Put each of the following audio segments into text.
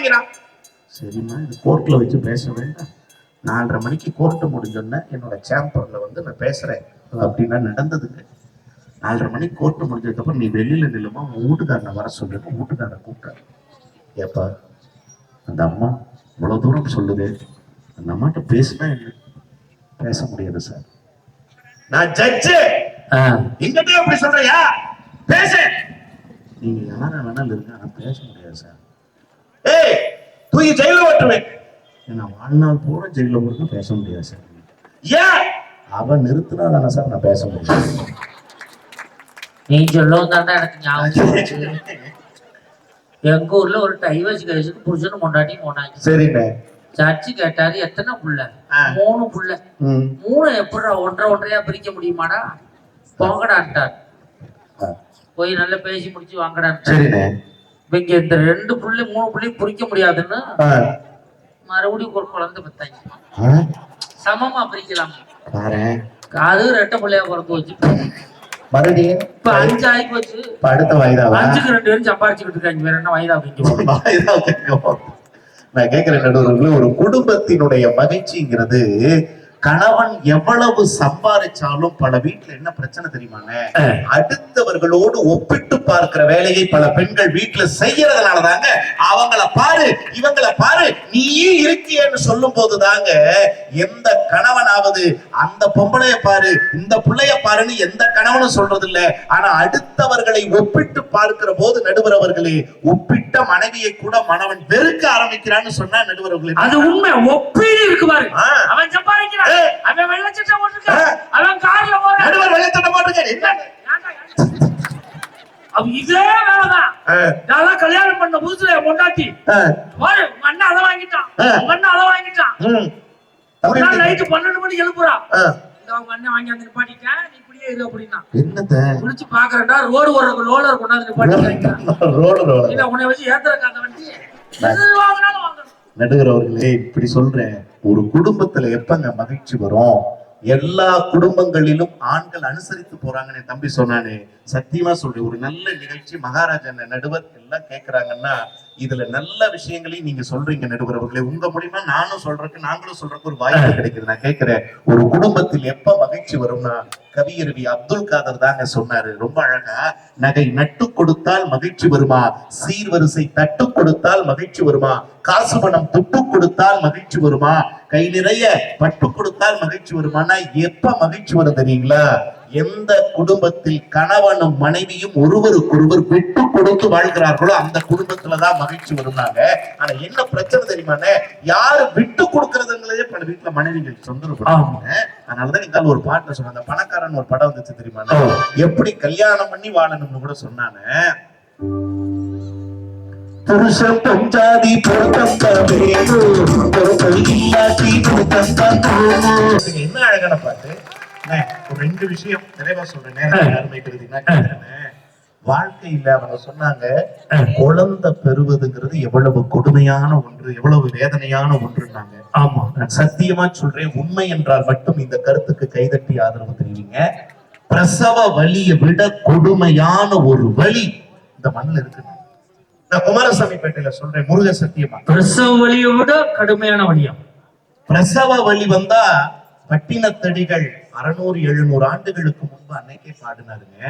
ஆரம்பிக்கிறான். சரிம்மா, இது கோர்ட்ல வச்சு பேச வேண்டாம். 4:30 மணிக்கு கோர்ட்டு முடிஞ்சோன்னா என்னோட சேம்பர்ல வந்து நான் பேசுறேன் அப்படின்னா நடந்ததுங்க. 4:30 மணிக்கு கோர்ட்டு முடிஞ்சதுக்கப்புறம் நீ வெளியில நில்லுமா, உன் வீட்டுக்காரனை வர சொல்லுங்க. வீட்டுக்காரனை கூப்பிட்டாரு. ஏப்பா, அந்த அம்மா இவ்வளவு தூரம் சொல்லுது, அந்த அம்மாட்ட பேசினா என்ன? பேச முடியாது சார். நான் ஜட்ஜு, எங்கிட்ட அப்படி சொல்றியா? பேச. நீங்க யார வேணாலும் இருங்க, ஆனா பேச முடியாது சார். ஏய், தூக்கி ஜெயில ஓட்டுவேன். நான் வாழ்நாள் பூரா ஜெயில போட்டு பேச முடியாது சார். ஏன்? அவன் நிறுத்தினா தானே சார் நான் பேச முடியும். நீ சொல்லவும் தாண்டா எனக்கு ஞாபகம். எங்க ஊர்ல ஒரு டைவர்ஸ் கேஸுக்கு புருஷன் கொண்டாட்டி போனாங்க. சரிண்ணே. சர்ச்சு கேட்டாரு, எத்தனை புள்ள? 3 புள்ள. 3 எப்படா ஒன்றையா பிரிக்க முடியுமாடா? போங்கடான்ட்டார். போய் நல்லா பேசி முடிச்சு வாங்கடான்ட்டார். இங்க இந்த 2 புள்ளை 3 புள்ளையும் பிரிக்க முடியாதுன்னு மறுபடியும் ஒரு குழந்தை பெத்தாங்க. சமமா பிரிக்கலாம். அது 2 பிள்ளையா பிறந்து வச்சு மறுபடியும் இப்ப 5 ஆகி போச்சு. அடுத்த வயதா 5க்கு 2 பேரும் சம்பாரிச்சுக்கிட்டு இருக்காங்க. வேற என்ன வயதா வைக்க? நான் கேட்கிறேன் நடுவர்களே, ஒரு குடும்பத்தினுடைய மகிழ்ச்சிங்கிறது கணவன் எவ்வளவு சம்பாதிச்சாலும் பல வீட்டுல என்ன பிரச்சனை தெரியுமாங்க, அடுத்தவர்களோடு ஒப்பிட்டு பார்க்கிற வேலையை பல பெண்கள் வீட்டுல செய்யறதுனாலதாங்க அவங்கள பாரு இவங்களை பாரு நீயே இருக்கியன்னு சொல்லும் போதுதாங்க எந்த கணவனாவது அந்த பொம்பளைய பாரு இந்த பிள்ளைய பாருன்னு எந்த கணவனும் சொல்றது இல்ல. ஆனா அடுத்தவர்களை ஒப்பிட்டு பார்க்கிற போது நடுவரவர்களே, ஒப்பிட்ட மனைவியை கூட மனவன் வெறுக்க ஆரம்பிக்கிறான்னு சொன்னா நடுவரவர்களே, அது உண்மை. ஒப்பீடு இருக்கு பாரு. அவன் சம்பாதிக்கிறான், அவன் வெள்ளச்சட்டை போட்டிருக்கான், அவன் கார்ல போறான், நடுவர் வெள்ளச்சட்டை போட்டிருக்கான். இதே வேலைதான். நான் கல்யாணம் பண்ண புதுசுல பொண்டாட்டி அண்ணா அதை வாங்கிட்டான், அண்ணா அதை வாங்கிட்டான். நைட்டு 12 மணிக்கு எழுப்புறா, அவங்க அண்ணன் வாங்கி வந்து நிப்பாட்டிட்டேன், நீ இப்படியே இரு அப்படின்னா. என்னத்த குளிச்சு பாக்குறேன்டா, ரோடு ஓடுற ரோலர் கொண்டாந்து நிப்பாட்டிட்டாங்க. இல்ல உன்னை வச்சு ஏத்துறக்காத வண்டி வாங்கினாலும் வாங்க. நடுவர் அவர்களே, இப்படி சொல்றேன், ஒரு குடும்பத்துல எப்பங்க மகிழ்ச்சி வரும்? எல்லா குடும்பங்களிலும் ஆண்கள் அனுசரித்து போறாங்கன்னு தம்பி சொன்னானே, சத்தியமா சொல்றேன். ஒரு நல்ல நிகழ்ச்சி மகாராஜா நடுவர் எல்லாம் கேட்கிறாங்கன்னா இதுல நல்ல விஷயங்களையும் நீங்க சொல்றீங்க நடுவர் அவர்களே. உங்க மூலியமா நானும் சொல்றதுக்கு நாங்களும் சொல்றதுக்கு ஒரு வாய்ப்பு கிடைக்குது. நான் கேட்கிறேன், ஒரு குடும்பத்தில் எப்ப மகிழ்ச்சி வரும்னா, கவியருவி அப்துல் காதர் தாங்க சொன்னாரு ரொம்ப அழகா, நகை நட்டு கொடுத்தால் மகிழ்ச்சி வருமா, சீர்வரிசை தட்டு கொடுத்தால் மகிழ்ச்சி வருமா, காசு பணம் துட்டு கொடுத்தால் மகிழ்ச்சி வருமா, கை நிறைய பட்டு கொடுத்தால் மகிழ்ச்சி வருமானா எப்ப மகிழ்ச்சி வரும் தெரியுங்களா? எந்த குடும்பத்தில் கணவனும் மனைவியும் ஒருவருக்கொருவர் விட்டு கொடுத்து வாழ்கிறார்களோ அந்த குடும்பத்துலதான் மகிழ்ச்சி வரும்னாங்க. ஆனா என்ன பிரச்சனை தெரியுமாண்ணே, யாரு விட்டு கொடுக்கறதுங்களே பல வீட்டுல மனைவிகள் தொந்தரப்படுறாங்க. அதனாலதான் எங்கால ஒரு பாட்டுல சொன்னாங்க, பணக்காரன் ஒரு படம் வந்துச்சு தெரியுமா, எப்படி கல்யாணம் பண்ணி வாழணும்னு கூட சொன்னாங்க. புருஷன் பஞ்சாதி என்ன அழகான பாட்டு. ஒரு 2 விஷயம் நிறைவா சொல்றேன். வாழ்க்கையில அவங்க சொன்னாங்க, குழந்தை பெறுவதுங்கிறது எவ்வளவு கொடுமையான ஒன்று, எவ்வளவு வேதனையான ஒன்றுனாங்க. ஆமா, நான் சத்தியமா சொல்றேன், உண்மை என்றால் மட்டும் இந்த கருத்துக்கு கைதட்டி ஆதரவு தெரிவிங்க. பிரசவ வலியை விட கொடுமையான ஒரு வலி இந்த மண்ணில் இருக்கு. நான் குமாரசாமி பேட்டையில சொல்றேன், முருக சத்தியமா, பிரசவ வலியை விட கடுமையான வலியா? பிரசவ வலி வந்தா பட்டினத்தடிகள் 600-700 ஆண்டுகளுக்கு முன்பு அன்னைக்கே பாடினாருங்க,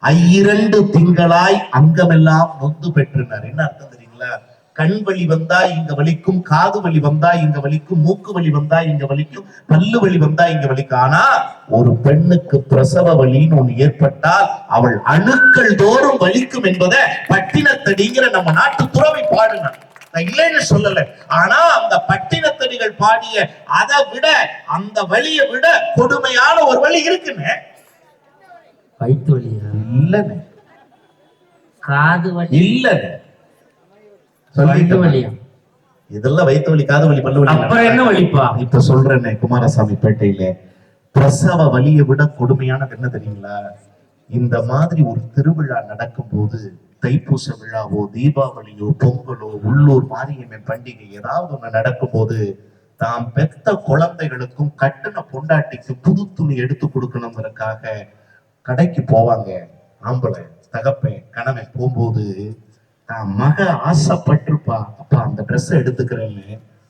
2 திங்களாய் அங்கமெல்லாம் நொந்து பெற்றினார். என்ன அர்த்தம் தெரியுங்களா? கண் வலி வந்தா இங்க வலிக்கும், காது வலி வந்தா இங்க வலிக்கும், மூக்கு வலி வந்தா இங்க வலிக்கும், பல்லு வலி வந்தா இங்க வலிக்கும். ஆனா ஒரு பெண்ணுக்கு பிரசவ வலின்னு ஒண்ணு ஏற்பட்டால் அவள் அணுக்கள் தோறும் வலிக்கும் என்பதை பட்டினத்தடிங்கிற நம்ம நாட்டு துறவி பாடினார். நான் இல்லைன்னு சொல்லல, ஆனா அந்த பட்டினத்தடிகள் பாடிய அதை விட அந்த வலியை விட கொடுமையான ஒரு வலி இருக்குன்னு. வயிற்று வலி இல்லன்னு, காது வலி இல்லன்னு சொல்லிட்டு வலியா? இதெல்லாம் வயிற்று வலி, காது வலி, பல்லு வலி. அப்புறம் என்ன வலிப்பா? இப்ப சொல்றேன்னு குமாரசாமி பேட்டையில பிரசவ வலியை விட கொடுமையானது என்ன தெரியுங்களா? இந்த மாதிரி ஒரு திருவிழா நடக்கும் போது, தைப்பூச விழாவோ தீபாவளியோ பொங்கலோ உள்ளூர் மாரியம்மன் பண்டிகை ஏதாவது ஒண்ணு நடக்கும் போது, தாம் பெத்த குழந்தைகளுக்கும் கட்டுன பொண்டாட்டிக்கு புது துணி எடுத்து கொடுக்கணுங்கிறதுக்காக கடைக்கு போவாங்க. ஆம்பளை தகப்பன் கணவன் போகும்போது தான் மக ஆசைப்பட்டிருப்பா, அப்பா அந்த ட்ரெஸ் எடுத்துக்கிறேன்னு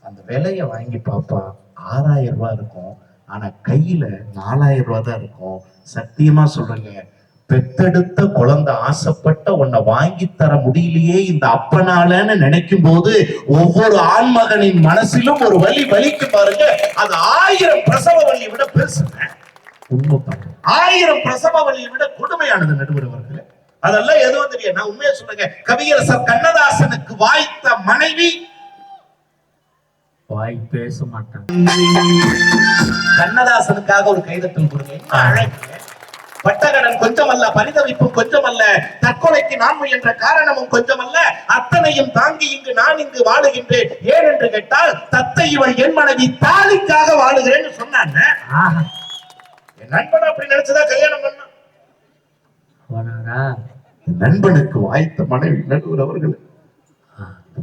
அந்த விலைய வாங்கி பாப்பா 6000 ரூபாய் இருக்கும். ஆனா கையில 4000 ரூபாய் தான் இருக்கும். சத்தியமா சொல்றேங்க, பெத்தெடுத்த குழந்தை ஆசைப்பட்ட உன்னை வாங்கி தர முடியலையே இந்த அப்பனாலன்னு நினைக்கும் போது ஒவ்வொரு ஆண்மகனின் மனசிலும் ஒரு வலி வலிக்கு பாருங்க. அது 1000 பிரசவ வலியை விட பெருசுங்க. உண்மை பாருங்க, 1000 பிரசவ வலியை விட கொடுமையானது நடுவர் அவர்களே. அதெல்லாம் எதுவும் தெரியாது. நான் உண்மையை சொல்லுங்க, கவியரசர் கண்ணதாசனுக்கு வாய்த்த மனைவி வாய் பேச மாட்டான். கண்ணதாசனுக்காக ஒரு கைதட்டல் கொடுங்க. அழகு பட்டகடன் கொஞ்சமல்ல, பரிதவிப்பும் கொஞ்சமல்ல, தற்கொலைக்கு நான் முயன்ற காரணமும் கொஞ்சமல்ல, அத்தனையும் தாங்கி நான் இங்கு வாழுகின்றேன். ஏன் என்று கேட்டால், தத்தை இவள் என் மனைவி, தாலிக்காக வாழுகிறேன்னு சொன்னாங்க. என் நண்பன் அப்படி நினைச்சுதான் கல்யாணம் பண்ணான். என் நண்பனுக்கு வாய்த்த மனைவி நடுவர் அவர்கள்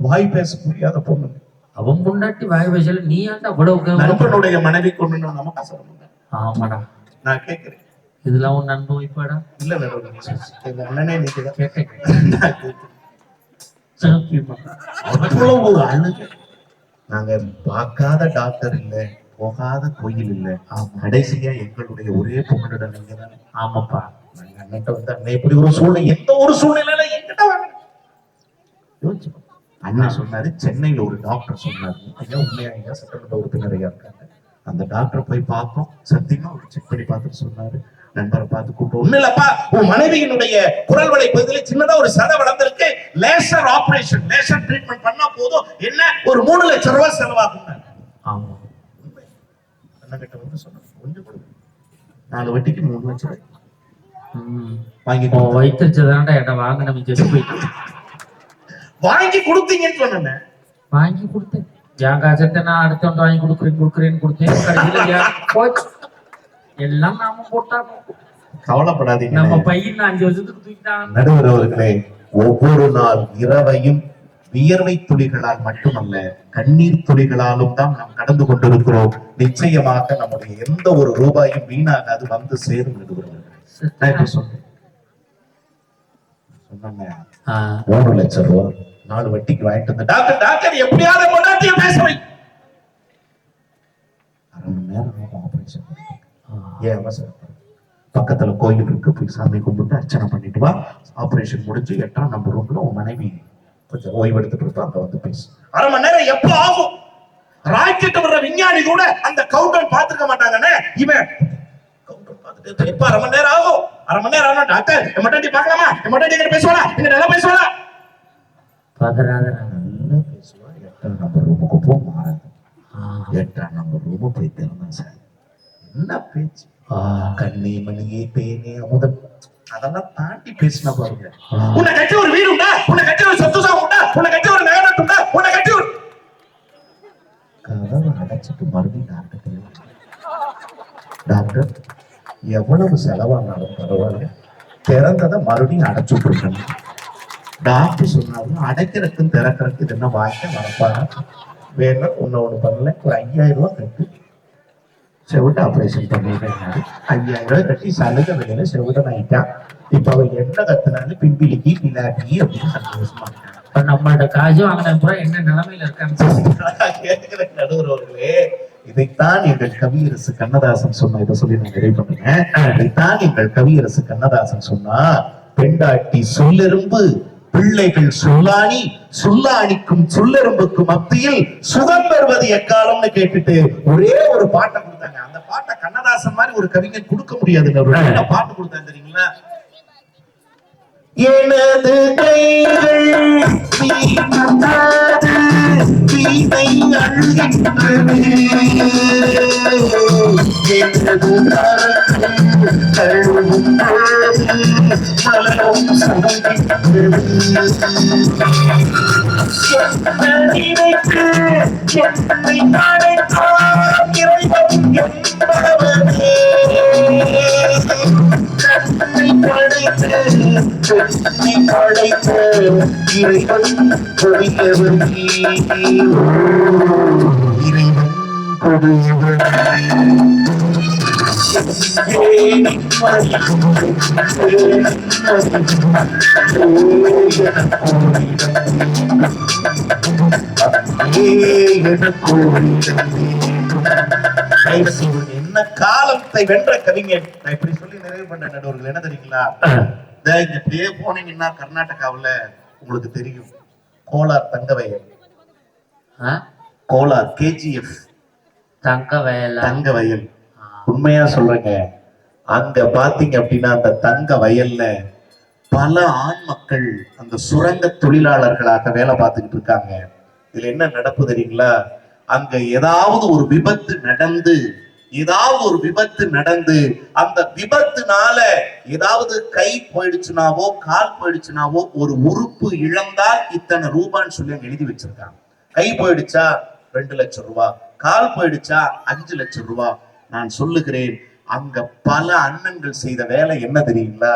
வாய் பேச முடியாத பொண்ணு. அவன் முன்னாடி வாய் பேசல, நீ ஏன்டா அவ்வளவு? நண்பனுடைய மனைவி கொண்டு நமக்கு சிரமம். ஆமாடா, நான் கேட்கிறேன், இதெல்லாம் உன் நண்பன் வைப்பாடா? இல்ல எங்க அண்ணனே நீங்க கேட்டேன். அவ்வளவு அழுக. நாங்க பார்க்காத டாக்டர் இல்ல, போகாத கோயில் இல்ல, கடைசியா எங்களுடைய ஒரே பொண்ணுடன் நீங்க தானே. ஆமாப்பா, நாங்க அண்ணன் வந்து அண்ணன் இப்படி ஒரு சூழ்நிலை, எந்த ஒரு சூழ்நிலையில எங்கிட்ட வாங்க யோசிச்சு. அண்ணன் சொன்னாரு, சென்னையில ஒரு டாக்டர் சொன்னாரு, ஐயா உண்மையா ஐயா சட்டமன்ற உறுப்பினரையா இருக்காங்க, அந்த டாக்டர் போய் பார்த்தோம், சத்தியமா ஒரு செக் பண்ணி பார்த்துட்டு சொன்னாரு, நண்பரை பார்த்து கூப்பிட்டு, ஒண்ணு இல்லப்பா உன் மனைவியினுடைய குரல் வளை பகுதியில சின்னதா ஒரு சதை வளர்ந்திருக்கு, லேசர் ஆபரேஷன், லேசர் ட்ரீட்மெண்ட் பண்ணா போதும், என்ன ஒரு 3 லட்சம் ரூபாய் செலவாகும். ஆமா, அண்ணகிட்ட வந்து சொன்ன கொஞ்சம் கொடுங்க, 4 வட்டிக்கு 3 லட்சம் ரூபாய் வாங்கி வைத்திருச்சதான்டா என்ன வாங்கின மிச்சம் போயிட்டு வாங்கி கொடுத்தீங்கன்னு சொன்னேன். வாங்கி கொடுத்தேன், என் காசத்தை நான் அடுத்தவங்க வாங்கி கொடுக்குறேன்னு கொடுத்தேன். கடைசியில போச்சு எல்லாம் நாம போட்டா. கவலைப்படாதீங்க, நம்ம பையன் 5 வருஷத்துக்கு தூக்கிட்டாங்க. நடுவர் அவர்களே, ஒவ்வொரு நாள் இரவையும் வியர்வை துளிகளால் மட்டுமல்ல, கண்ணீர் துளிகளாலும் தான் நாம் கடந்து கொண்டிருக்கிறோம். நிச்சயமாக நம்முடைய எந்த ஒரு ரூபாயும் வீணாகாது, வந்து சேரும். நடுவர் அவர்களே, நான் இப்ப சொன்னேன் 3 லட்சம் ரூபாய் 4 வட்டிக்கு வாங்கிட்டு வந்த டாக்டர் எப்படியாவது பொண்டாட்டியை பேச வை. 1/2 மணி நேரம் ஆபரேஷன். ஏன் அவசரம்? பக்கத்துல கோயில் இருக்கு, போய் சாமி கும்பிட்டு அர்ச்சனை பண்ணிட்டு வா. ஆபரேஷன் முடிஞ்சு 8ஆம் நம்பர் ரூம்ல உன் மனைவி கொஞ்சம் ஓய்வு எடுத்துட்டு இருப்பா, அங்க வந்து பேசு. 1/2 மணி நேரம் எப்ப ஆகும்? ராக்கெட் வர்ற விஞ்ஞானி கூட அந்த கவுண்டர் பாத்துக்க மாட்டாங்கன்னு இவன் கவுண்டர் பாத்துட்டு எப்ப 1/2 மணி நேரம் ஆகும்? 1/2 மணி நேரம் ஆகும். டாக்டர் என் மட்டாண்டி பாக்கலாமா? என் மட்டாண்டி எங்க பேசுவாளா? எங்க நல்லா பேசுவாளா? நல்லா பேசுவா. 8ஆம் நம்பர் ரூமுக்கு போ, மாறாது. 8ஆம் நம்பர் ரூமு போய் திறந்தேன் சார். என்ன பேச்சு, கண்ணே மணியே தேனே அமுதம், அதெல்லாம் தாண்டி பேசினா பாருங்க. உன்னை கட்டி ஒரு வீடு உண்டா? உன்னை கட்டி ஒரு சொத்து சாவு உண்டா? உன்னை கட்டி ஒரு நகை உண்டா? உன்னை கட்டி ஒரு கதவை அடைச்சிட்டு மறுபடியும் டாக்டர் எவ்வளவு செலவானாலும் பரவாயில்ல, திறந்ததை மறுபடியும் அடைச்சு விட்டுருக்கணும். டாக்டர் சொன்னாரு, அடைக்கிறதுக்கும் திறக்கிறதுக்கு என்ன வாய்க்க நடப்பாங்க, வேணா ஒண்ணு பண்ணல, ஒரு 5000 ரூபாய் கட்டு செவிட்டு ஆபரேஷன் பண்ணிடுறேன். 5000 ரூபாய் கட்டி சலுகை விலையில செவிடன் ஆயிட்டான். இப்ப அவ என்ன கத்துனாலும் பிம்பிலிக்கி பிலாக்கி அப்படின்னு சந்தோஷமா இருக்காங்க. நம்மளோட காசு வாங்கின என்ன நிலைமையில இருக்காங்க நடுவர்களே. இதைத்தான் எங்கள் கவியரசு கண்ணதாசன் சொன்ன, இதை சொல்லி நான் நிறைவு பண்ணுறேன். இதைத்தான் எங்கள் கவியரசு கண்ணதாசன் சொன்னா, பெண்டாட்டி சொல்லெரும்பு பிள்ளைகள் சொல்லாணி, சொல்லாணிக்கும் சொல்லெரும்புக்கும் மத்தியில் சுகம் பெறுவது எக்காலம்னு கேட்டுட்டு ஒரே ஒரு பாட்டை கொடுத்தாங்க. அந்த பாட்டை கண்ணதாசன் மாதிரி ஒரு கவிஞன் கொடுக்க முடியாது. பாட்டு கொடுத்தாங்க தெரியுங்களா? எனது கைகள் வீணை அழுகின்றது, எனது கழுவும் மலரும் சுகின்றது, நினைக்கு என்னை அழைத்தார் இறைவன் என்பவனே, கண்ணை படைத்து இறைவன் கொடியவன், இறைவன் கொடியவன். என்ன காலத்தை வென்ற கவிஞன். நான் இப்படி சொல்லி நிறைவு பண்ற நடுவர்கள் என்ன தெரியுங்களா, இங்க இப்படியே போனீங்கன்னா கர்நாடகாவுல உங்களுக்கு தெரியும் கோலார் தங்கவயல், கோலார் கேஜிஎஃப் தங்க வயல். உண்மையா சொல்றேங்க, அங்க பாத்தீங்க அப்படின்னா அந்த தங்க வயல்ல பல ஆண் மக்கள் அந்த சுரங்க தொழிலாளர்களாக வேலை பார்த்துக்கிட்டு இருக்காங்க. இதுல என்ன நடப்பு தெரியுங்களா, அங்க ஏதாவது ஒரு விபத்து நடந்து அந்த விபத்துனால ஏதாவது கை போயிடுச்சுனாவோ கால் போயிடுச்சுனாவோ ஒரு உறுப்பு இழந்தால் இத்தனை ரூபான்னு சொல்லி அங்க எழுதி வச்சிருக்காங்க. கை போயிடுச்சா 2 லட்சம் ரூபாய், கால் போயிடுச்சா 5 லட்சம் ரூபாய். நான் சொல்லுகிறேன், அங்க பல அண்ணன்கள் செய்த வேலை என்ன தெரியுங்களா,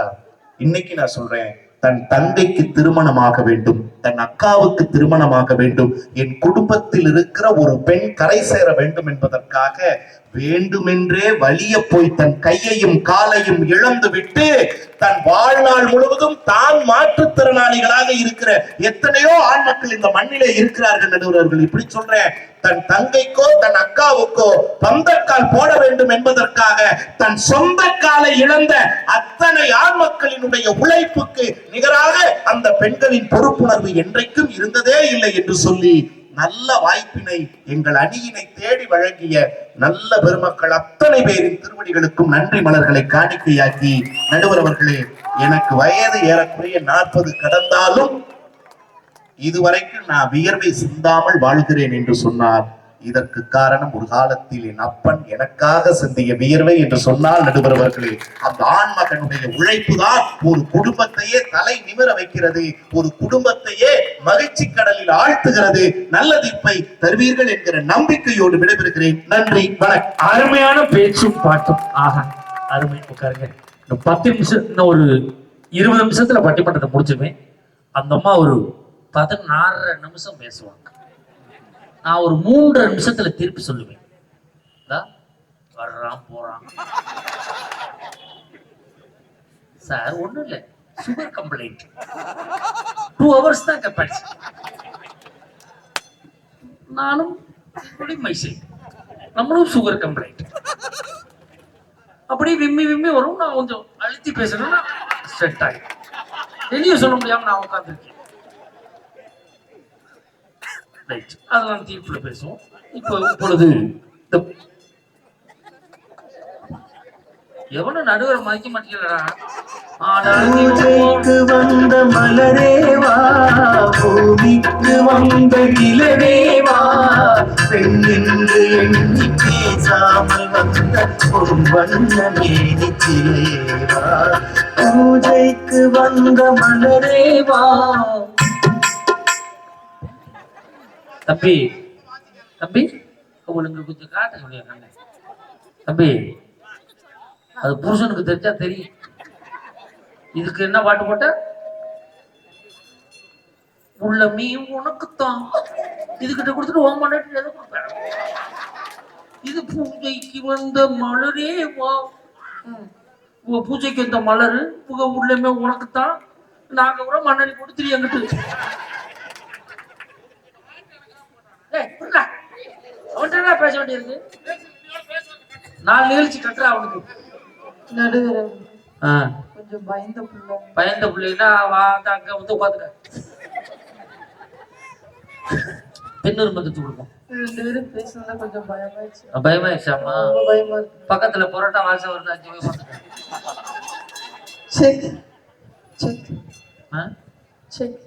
இன்னைக்கு நான் சொல்றேன், தன் தந்தைக்கு திருமணமாக வேண்டும், தன் அக்காவுக்கு திருமணமாக வேண்டும், என் குடும்பத்தில் இருக்கிற ஒரு பெண் கரை சேர வேண்டும் என்பதற்காக வேண்டுமென்றே வலிய போய் தன் கையையும் காலையும் இழந்து விட்டு தன் வாழ்நாள் முழுவதும் தான் மாற்றுத்திறனாளிகளாக இருக்கிற எத்தனையோ ஆண் மக்கள் இந்த மண்ணிலே இருக்கிறார்கள் நடுவர்கள். இப்படி சொல்றேன், தன் தங்கைக்கோ தன் அக்காவுக்கோ பந்தக்கால் போட வேண்டும் என்பதற்காக தன் சொந்த காலை இழந்த அத்தனை ஆண் மக்களினுடைய உழைப்புக்கு நிகராக அந்த பெண்களின் பொறுப்புணர்வு என்றைக்கும் இருந்ததே இல்லை என்று சொல்லி நல்ல வாய்ப்பினை எங்கள் அணியினை தேடி வழங்கிய நல்ல பெருமக்கள் அத்தனை பேரின் திருவடிகளுக்கும் நன்றி மலர்களை காணிக்கையாக்கி, நடுவர் அவர்களே, எனக்கு வயது ஏறக்குறைய 40 கடந்தாலும் இதுவரைக்கும் நான் வியர்வை சிந்தாமல் வாழ்கிறேன் என்று சொன்னார். இதற்கு காரணம் ஒரு காலத்தில் என் அப்பன் எனக்காக சிந்திய வியர்வை என்று சொன்னால் நடுவர் அவர்களே, அந்த ஆண்மகனுடைய உழைப்பு தான் ஒரு குடும்பத்தையே தலை நிமிர வைக்கிறது, ஒரு குடும்பத்தையே மகிழ்ச்சி கடலில் ஆழ்த்துகிறது. நல்ல தீர்ப்பை தருவீர்கள் என்கிற நம்பிக்கையோடு விடைபெறுகிறேன். நன்றி, வணக்கம். அருமையான பேச்சும் பாட்டும். ஆஹா, அருமை. உட்காருங்க. இன்னும் 10 நிமிஷம், இன்னும் ஒரு 20 நிமிஷத்துல பட்டிமன்றத்தை முடிச்சுவேன். அந்த அம்மா ஒரு 16 நிமிஷம் பேசுவாங்க. நான் ஒரு 3 நிமிஷத்துல திருப்பி சொல்லுவேன். வர்றான் போறான் சார், ஒண்ணும் இல்ல, சுகர் கம்ப்ளைண்ட் 2 hours தான் கெப்பாசிட்டி. நானும் நம்மளும் சுகர் கம்ப்ளைண்ட் அப்படியே விம்மி வரும். நான் கொஞ்சம் அழுத்தி பேசணும்னா செட் ஆகும். வெளியே சொல்ல முடியாம நான் உட்காந்துருக்கேன். அதெல்லாம் தீர்ப்புல பேசுவோம். இப்பொழுது எவனும் நடுவர் மதிக்க மாட்டேங்கிறா. வந்த மலரேவா, பூமிக்கு வந்த நிலவேவா, பெண் என்று எண்ணி பேசாமல் வந்த ஒரு வண்ண மேனிச்சிலேவா, பூஜைக்கு வந்த மலரேவா. தம்பி உங்களுக்கு கொஞ்சம் காட்ட முடியும் தம்பி, அது புருஷனுக்கு தெரிஞ்சா தெரியும். இதுக்கு என்ன பாட்டு போட்ட, உள்ளமே உனக்குத்தான், இதுகிட்ட கொடுத்துட்டு ஓம் பண்ணிட்டு எதை கொடுப்பேன். இது பூஜைக்கு வந்த மலரே வா, பூஜைக்கு வந்த மலரு புக உள்ளமே உனக்குத்தான், நாங்க கூட மண்ணடி கொடுத்துரு எங்கிட்டு. அவன்கிட்ட பேச வேண்டியிருக்கு. 4 நிகழ்ச்சி கட்டுற அவனுக்கு. கொஞ்சம் பயந்த பிள்ளைன்னா அங்க வந்து உட்காந்துக்க, பெண்ணூர் மதத்து கொடுக்கும். 2 பேரும் பேசுனதா கொஞ்சம் பயமாயிடுச்சு. பயமாயிடுச்சாமா? பக்கத்துல பரோட்டா வாசம் வருது, 5 போய் பார்த்துக்க. Check check check